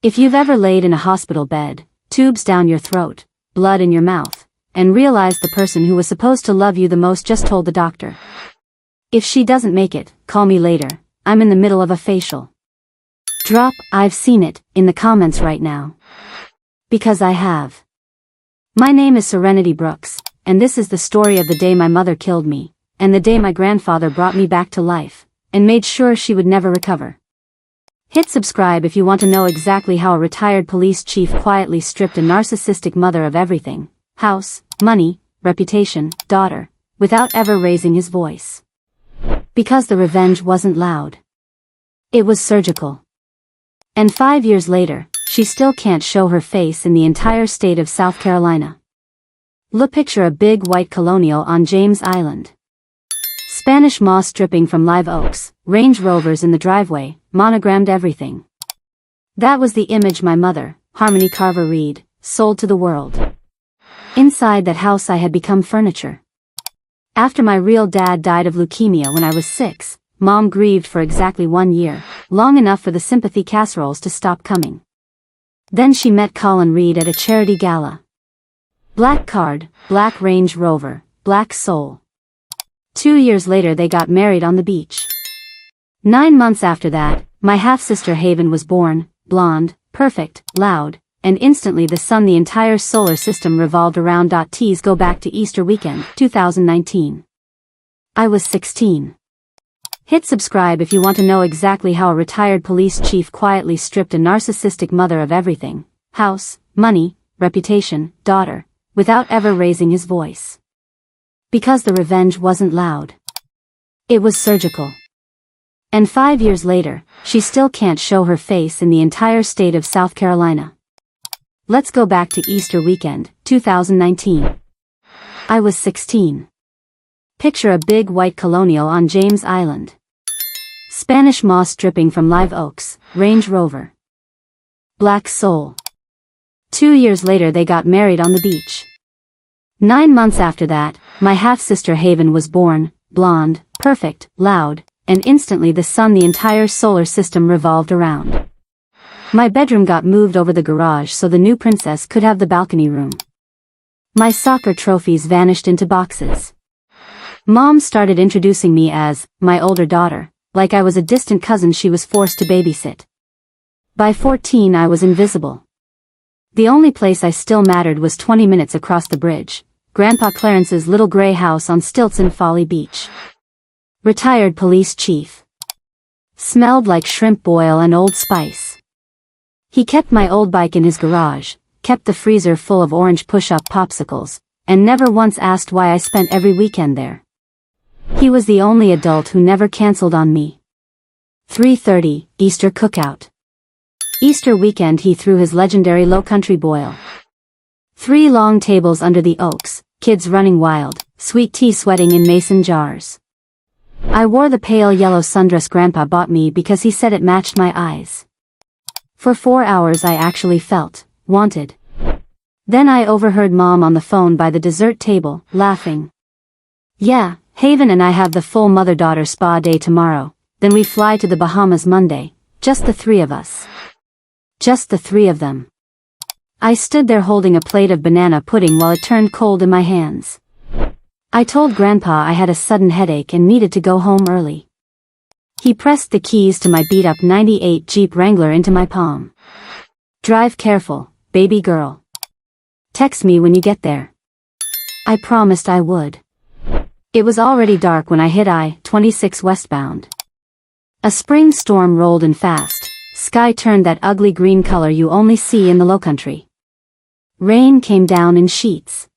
If you've ever laid in a hospital bed, tubes down your throat, blood in your mouth, and realized the person who was supposed to love you the most just told the doctor, "If she doesn't make it, call me later, I'm in the middle of a facial." Drop "I've seen it" in the comments right now. Because I have. My name is Serenity Brooks, and this is the story of the day my mother killed me, and the day my grandfather brought me back to life, and made sure she would never recover. Hit subscribe if you want to know exactly how a retired police chief quietly stripped a narcissistic mother of everything: house, money, reputation, daughter, without ever raising his voice. Because the revenge wasn't loud. It was surgical. And 5 years later, she still can't show her face in the entire state of South Carolina. Look, picture a big white colonial on James Island. Spanish moss dripping from live oaks, Range Rovers in the driveway, monogrammed everything. That was the image my mother, Harmony Carver Reed, sold to the world. Inside that house I had become furniture. After my real dad died of leukemia when I was 6, Mom grieved for exactly 1 year, long enough for the sympathy casseroles to stop coming. Then she met Colin Reed at a charity gala. Black card, black Range Rover, black soul. 2 years later they got married on the beach. 9 months after that, my half-sister Haven was born, blonde, perfect, loud, and instantly the sun the entire solar system revolved around. T's go back to Easter weekend, 2019. I was 16. Hit subscribe if you want to know exactly how a retired police chief quietly stripped a narcissistic mother of everything: house, money, reputation, daughter, without ever raising his voice. Because the revenge wasn't loud. It was surgical. And 5 years later, she still can't show her face in the entire state of South Carolina. Let's go back to Easter weekend, 2019. I was 16. Picture a big white colonial on James Island. Spanish moss dripping from live oaks, Range Rover. Black soul. 2 years later they got married on the beach. 9 months after that, my half-sister Haven was born, blonde, perfect, loud, and instantly the sun the entire solar system revolved around. My bedroom got moved over the garage so the new princess could have the balcony room. My soccer trophies vanished into boxes. Mom started introducing me as my older daughter, like I was a distant cousin she was forced to babysit. By 14 I was invisible. The only place I still mattered was 20 minutes across the bridge, Grandpa Clarence's little gray house on stilts in Folly Beach. Retired police chief. Smelled like shrimp boil and Old Spice. He kept my old bike in his garage, kept the freezer full of orange push-up popsicles, and never once asked why I spent every weekend there. He was the only adult who never canceled on me. 3:30, Easter cookout. Easter weekend he threw his legendary low country boil. 3 long tables under the oaks, kids running wild, sweet tea sweating in mason jars. I wore the pale yellow sundress Grandpa bought me because he said it matched my eyes. For 4 hours I actually felt wanted. Then I overheard Mom on the phone by the dessert table, laughing. "Yeah, Haven and I have the full mother-daughter spa day tomorrow, then we fly to the Bahamas Monday, just the 3 of us." Just the 3 of them. I stood there holding a plate of banana pudding while it turned cold in my hands. I told Grandpa I had a sudden headache and needed to go home early. He pressed the keys to my beat-up '98 Jeep Wrangler into my palm. "Drive careful, baby girl. Text me when you get there." I promised I would. It was already dark when I hit I-26 westbound. A spring storm rolled in fast. Sky turned that ugly green color you only see in the lowcountry. Rain came down in sheets.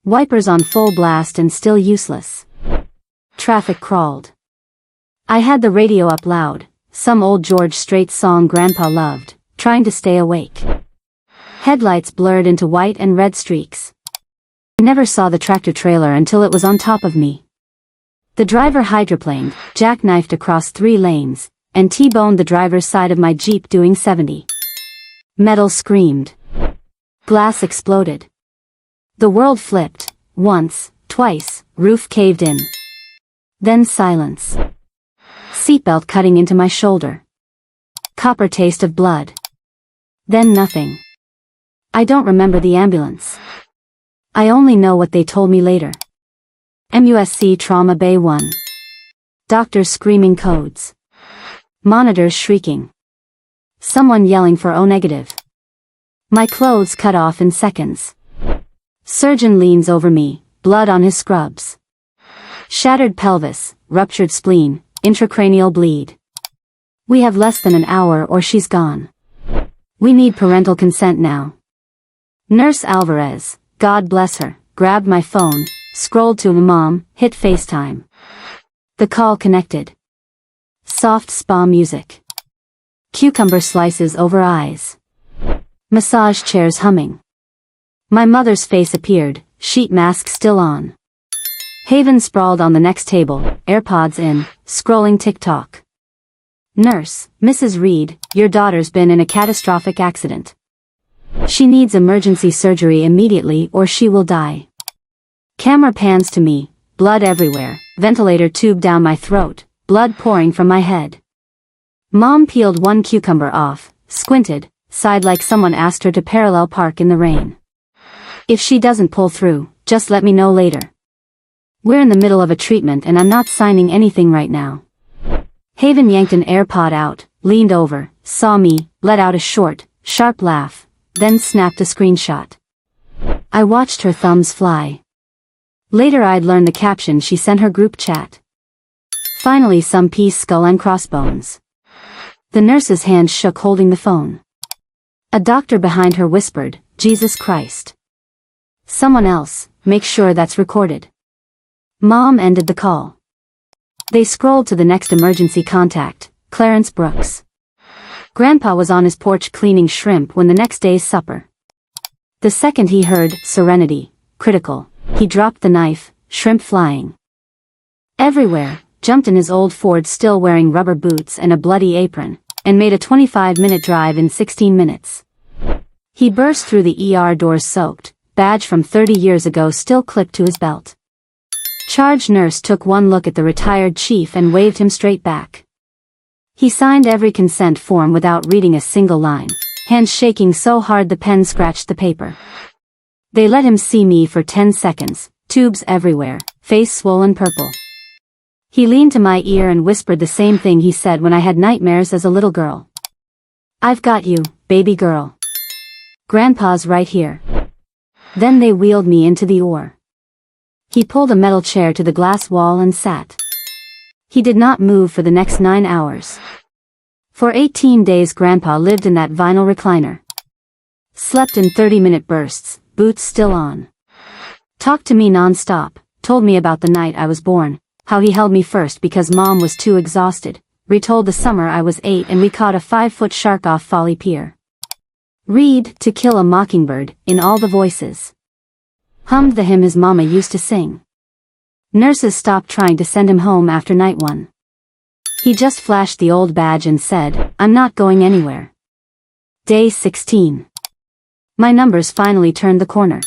Wipers on full blast and still useless. Traffic crawled. I had the radio up loud, some old George Strait song Grandpa loved, trying to stay awake. Headlights blurred into white and red streaks. I never saw the tractor trailer until it was on top of me. The driver hydroplaned, jackknifed across 3 lanes, and T-boned the driver's side of my Jeep doing 70. Metal screamed. Glass exploded. The world flipped, once, twice, roof caved in. Then silence. Seatbelt cutting into my shoulder. Copper taste of blood. Then nothing. I don't remember the ambulance. I only know what they told me later. MUSC Trauma Bay 1. Doctors screaming codes. Monitors shrieking. Someone yelling for O negative. My clothes cut off in seconds. Surgeon leans over me, blood on his scrubs. Shattered pelvis, ruptured spleen, intracranial bleed. We have less than an hour or she's gone. We need parental consent now. Nurse Alvarez, God bless her, grabbed my phone, scrolled to Mom, hit FaceTime. The call connected. Soft spa music. Cucumber slices over eyes. Massage chairs humming. My mother's face appeared, sheet mask still on. Haven sprawled on the next table, AirPods in, scrolling TikTok. Nurse, Mrs. Reed, your daughter's been in a catastrophic accident. She needs emergency surgery immediately or she will die. Camera pans to me, blood everywhere, ventilator tube down my throat, blood pouring from my head. Mom peeled one cucumber off, squinted, sighed like someone asked her to parallel park in the rain. If she doesn't pull through, just let me know later. We're in the middle of a treatment and I'm not signing anything right now. Haven yanked an AirPod out, leaned over, saw me, let out a short, sharp laugh, then snapped a screenshot. I watched her thumbs fly. Later I'd learn the caption she sent her group chat. Finally some piece skull and crossbones. The nurse's hand shook holding the phone. A doctor behind her whispered, Jesus Christ. Someone else, make sure that's recorded. Mom ended the call. They scrolled to the next emergency contact, Clarence Brooks. Grandpa was on his porch cleaning shrimp when the next day's supper. The second he heard, Serenity, critical, he dropped the knife, shrimp flying. Everywhere, jumped in his old Ford still wearing rubber boots and a bloody apron, and made a 25-minute drive in 16 minutes. He burst through the ER doors soaked, badge from 30 years ago still clipped to his belt. Charge nurse took one look at the retired chief and waved him straight back. He signed every consent form without reading a single line, hands shaking so hard the pen scratched the paper. They let him see me for 10 seconds, tubes everywhere, face swollen purple. He leaned to my ear and whispered the same thing he said when I had nightmares as a little girl. I've got you, baby girl. Grandpa's right here. Then they wheeled me into the OR. He pulled a metal chair to the glass wall and sat. He did not move for the next 9 hours. For 18 days Grandpa lived in that vinyl recliner. Slept in 30-minute bursts, boots still on. Talked to me non-stop, told me about the night I was born, how he held me first because Mom was too exhausted, retold the summer I was 8 and we caught a 5-foot shark off Folly Pier. Read To Kill a Mockingbird, in all the voices. Hummed the hymn his mama used to sing. Nurses stopped trying to send him home after night 1. He just flashed the old badge and said, I'm not going anywhere. Day 16. My numbers finally turned the corner.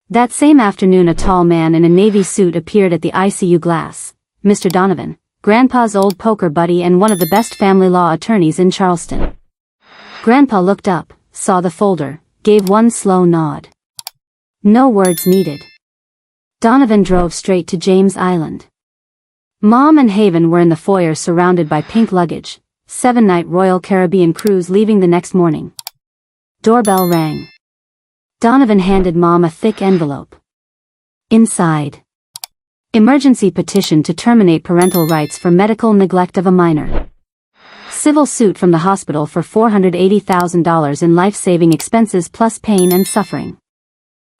That same afternoon a tall man in a navy suit appeared at the ICU glass, Mr. Donovan, Grandpa's old poker buddy and one of the best family law attorneys in Charleston. Grandpa looked up, saw the folder, gave one slow nod. No words needed. Donovan drove straight to James Island. Mom and Haven were in the foyer surrounded by pink luggage, 7-night Royal Caribbean cruise leaving the next morning. Doorbell rang. Donovan handed Mom a thick envelope. Inside. Emergency petition to terminate parental rights for medical neglect of a minor. Civil suit from the hospital for $480,000 in life-saving expenses plus pain and suffering.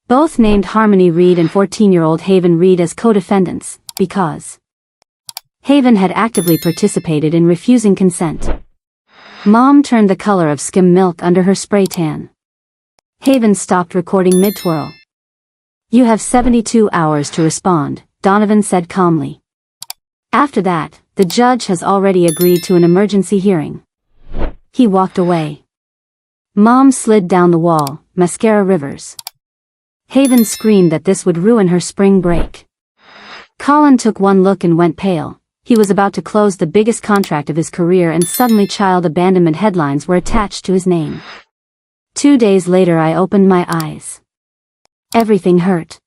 Both named Harmony Reed and 14-year-old Haven Reed as co-defendants, because Haven had actively participated in refusing consent. Mom turned the color of skim milk under her spray tan. Haven stopped recording mid-twirl. You have 72 hours to respond, Donovan said calmly. After that, the judge has already agreed to an emergency hearing. He walked away. Mom slid down the wall, mascara rivers. Haven screamed that this would ruin her spring break. Colin took one look and went pale. He was about to close the biggest contract of his career and suddenly child abandonment headlines were attached to his name. 2 days later I opened my eyes. Everything hurt.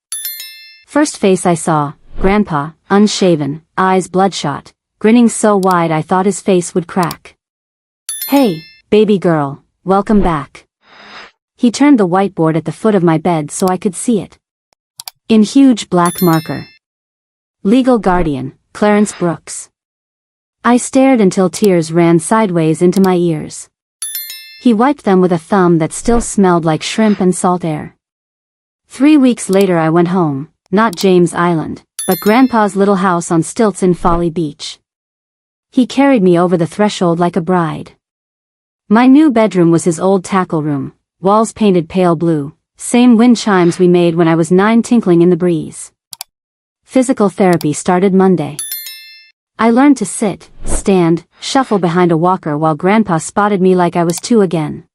First face I saw, Grandpa, unshaven, eyes bloodshot, grinning so wide I thought his face would crack. "Hey, baby girl, welcome back." He turned the whiteboard at the foot of my bed so I could see it. In huge black marker. Legal guardian, Clarence Brooks. I stared until tears ran sideways into my ears. He wiped them with a thumb that still smelled like shrimp and salt air. 3 weeks later I went home, not James Island, but Grandpa's little house on stilts in Folly Beach. He carried me over the threshold like a bride. My new bedroom was his old tackle room, walls painted pale blue, same wind chimes we made when I was 9 tinkling in the breeze. Physical therapy started Monday. I learned to sit, stand, shuffle behind a walker while Grandpa spotted me like I was 2 again.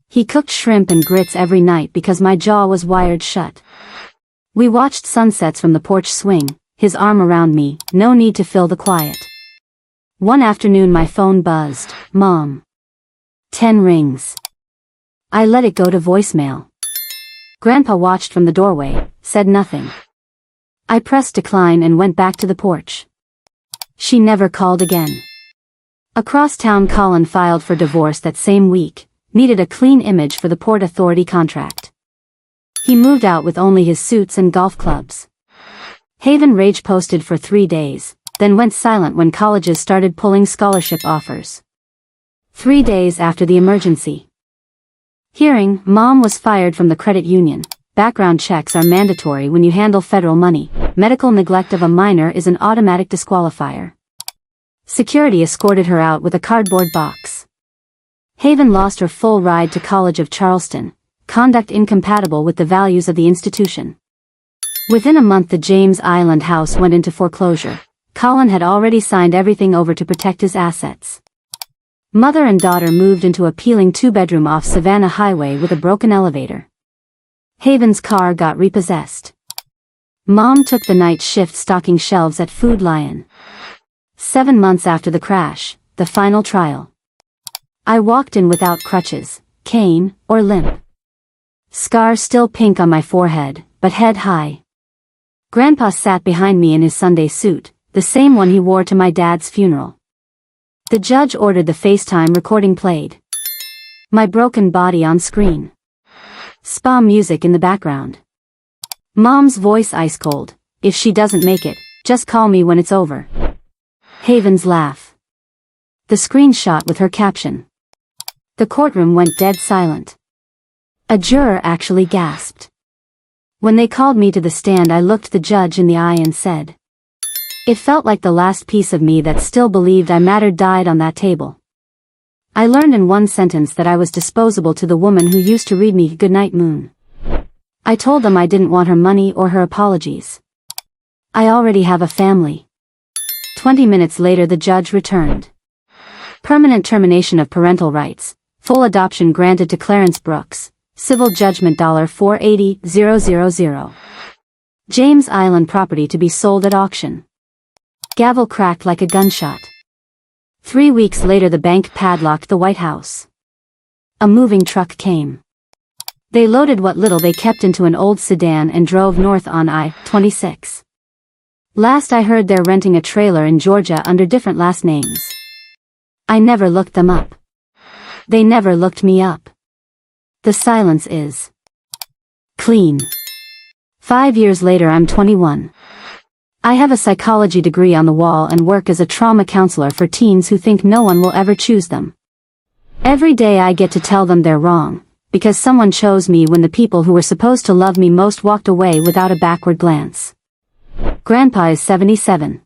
He cooked shrimp and grits every night because my jaw was wired shut. We watched sunsets from the porch swing, his arm around me, no need to fill the quiet. One afternoon my phone buzzed, "Mom." 10 rings. I let it go to voicemail. Grandpa watched from the doorway, said nothing. I pressed decline and went back to the porch. She never called again. Across town Colin filed for divorce that same week, needed a clean image for the Port Authority contract. He moved out with only his suits and golf clubs. Haven rage posted for 3 days, then went silent when colleges started pulling scholarship offers. 3 days after the emergency hearing, Mom was fired from the credit union. Background checks are mandatory when you handle federal money. Medical neglect of a minor is an automatic disqualifier. Security escorted her out with a cardboard box. Haven lost her full ride to College of Charleston, conduct incompatible with the values of the institution. Within a month the James Island house went into foreclosure. Colin had already signed everything over to protect his assets. Mother and daughter moved into a peeling 2-bedroom off Savannah Highway with a broken elevator. Haven's car got repossessed. Mom took the night shift stocking shelves at Food Lion. 7 months after the crash, the final trial. I walked in without crutches, cane, or limp. Scar still pink on my forehead, but head high. Grandpa sat behind me in his Sunday suit, the same one he wore to my dad's funeral. The judge ordered the FaceTime recording played. My broken body on screen. Spa music in the background. Mom's voice ice cold. "If she doesn't make it, just call me when it's over." Haven's laugh. The screenshot with her caption. The courtroom went dead silent. A juror actually gasped. When they called me to the stand I looked the judge in the eye and said, "It felt like the last piece of me that still believed I mattered died on that table." I learned in one sentence that I was disposable to the woman who used to read me Goodnight Moon. I told them I didn't want her money or her apologies. I already have a family. 20 minutes later the judge returned. Permanent termination of parental rights, full adoption granted to Clarence Brooks, civil judgment $480,000. James Island property to be sold at auction. Gavel cracked like a gunshot. 3 weeks later the bank padlocked the White House. A moving truck came. They loaded what little they kept into an old sedan and drove north on I-26. Last I heard they're renting a trailer in Georgia under different last names. I never looked them up. They never looked me up. The silence is clean. 5 years later I'm 21. I have a psychology degree on the wall and work as a trauma counselor for teens who think no one will ever choose them. Every day I get to tell them they're wrong, because someone chose me when the people who were supposed to love me most walked away without a backward glance. Grandpa is 77.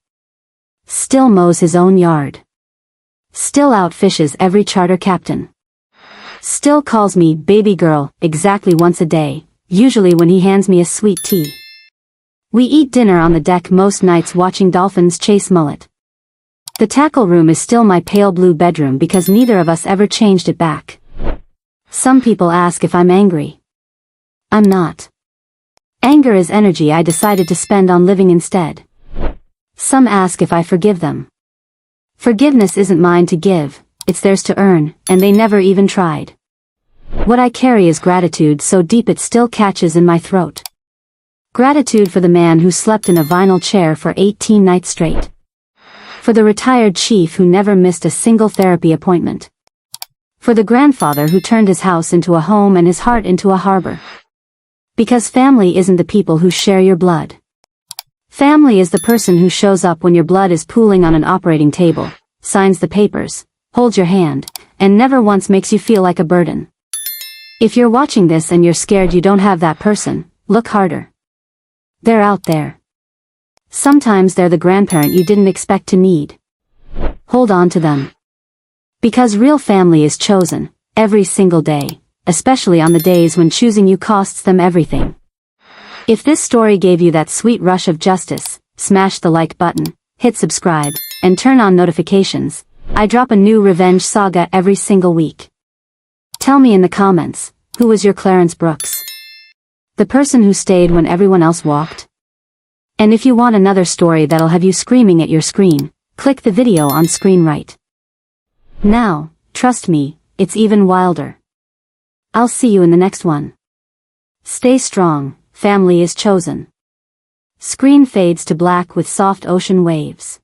Still mows his own yard. Still outfishes every charter captain. Still calls me baby girl exactly once a day, usually when he hands me a sweet tea. We eat dinner on the deck most nights watching dolphins chase mullet. The tackle room is still my pale blue bedroom because neither of us ever changed it back. Some people ask if I'm angry. I'm not. Anger is energy I decided to spend on living instead. Some ask if I forgive them. Forgiveness isn't mine to give, it's theirs to earn, and they never even tried. What I carry is gratitude so deep it still catches in my throat. Gratitude for the man who slept in a vinyl chair for 18 nights straight. For the retired chief who never missed a single therapy appointment. For the grandfather who turned his house into a home and his heart into a harbor. Because family isn't the people who share your blood. Family is the person who shows up when your blood is pooling on an operating table, signs the papers, holds your hand, and never once makes you feel like a burden. If you're watching this and you're scared you don't have that person, look harder. They're out there. Sometimes they're the grandparent you didn't expect to need. Hold on to them. Because real family is chosen, every single day, especially on the days when choosing you costs them everything. If this story gave you that sweet rush of justice, smash the like button, hit subscribe, and turn on notifications. I drop a new revenge saga every single week. Tell me in the comments, who was your Clarence Brooks? The person who stayed when everyone else walked? And if you want another story that'll have you screaming at your screen, click the video on screen right now. Trust me, it's even wilder. I'll see you in the next one. Stay strong, family is chosen. Screen fades to black with soft ocean waves.